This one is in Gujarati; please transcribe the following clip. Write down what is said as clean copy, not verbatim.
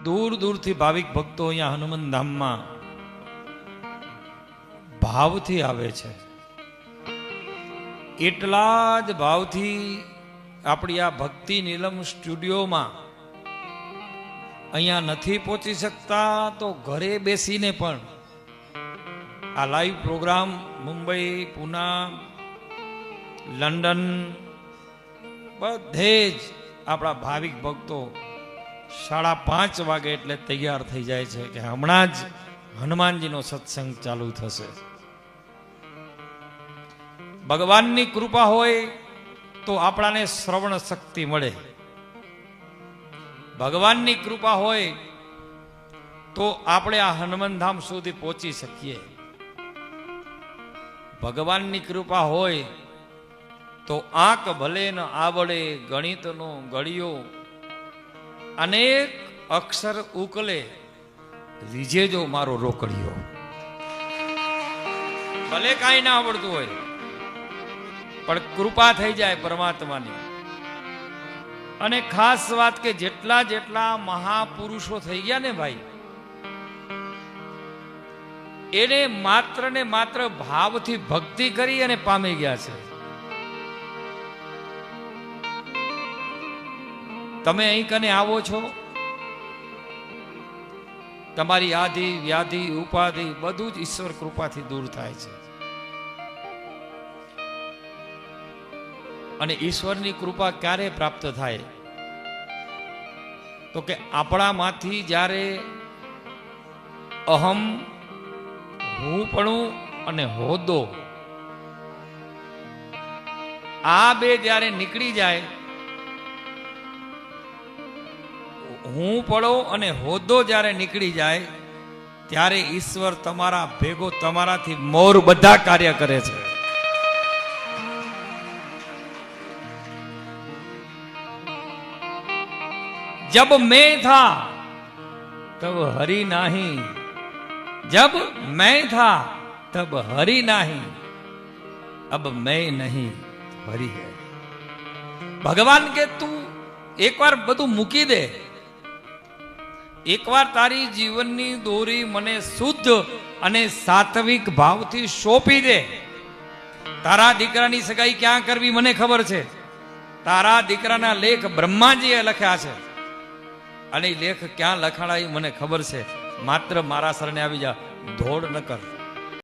દૂર દૂરથી ભાવિક ભક્તો અહીંયા હનુમાન ધામમાં ભાવથી આવે છે. એટલા જ ભાવથી આપણી આ ભક્તિ નીલમ સ્ટુડિયોમાં અહીંયા નથી પહોંચી શકતા તો ઘરે બેસીને પણ આ live program Mumbai, Pune, London બધે જ આપણા ભાવિક ભક્તો 5:30 વાગે એટલે તૈયાર થઈ જાય છે કે હમણાં જ હનુમાનજીનો સત્સંગ ચાલુ થશે. ભગવાનની કૃપા હોય તો આપણાને શ્રવણ શક્તિ મળે. ભગવાનની કૃપા હોય તો આપણે આ હનુમાન ધામ સુધી પહોંચી શકીએ. ભગવાનની કૃપા હોય તો આંખ ભલે ન આવડે ગણિતનો ગળિયો, અનેક અક્ષર ઉકલે રીજે જો મારો રોકડિયો. ભલે કાંઈ ના આવડતું હોય પણ કૃપા થઈ જાય પરમાત્માની. અને ખાસ વાત કે જેટલા જેટલા મહાપુરુષો થઈ ગયા ને ભાઈ, એને માત્ર ને માત્ર ભાવથી ભક્તિ કરી અને પામી ગયા છે. તમે અહીં કને આવો છો, તમારી આધિ વ્યાધિ ઉપાધિ બધું જ ઈશ્વર કૃપાથી દૂર થાય છે. અને ઈશ્વરની કૃપા ક્યારે પ્રાપ્ત થાય તો કે આપણામાંથી જ્યારે અહમ, હુંપણું અને હોદો આ બે જ્યારે નીકળી જાય, હું પડો અને હોદો જ્યારે નીકળી જાય ત્યારે ઈશ્વર તમારા ભેગો તમારાથી મોર બધા કાર્ય કરે છે. जब मैं था तब हरि नहीं, जब मैं था तब हरि नहीं, अब मैं नहीं हरि है. भगवान के તું એકવાર બધું મૂકી દે, એકવાર તારી જીવનની દોરી મને શુદ્ધ અને સાત્વિક ભાવથી સોંપી દે. તારા દીકરાની સગાઈ ક્યાં કરવી મને ખબર છે. તારા દીકરાના લેખ બ્રહ્માજીએ લખ્યા છે અને લેખ ક્યાં લખાણા મને ખબર છે. માત્ર મારા શરણે આવી જા, ધોળ ન કર.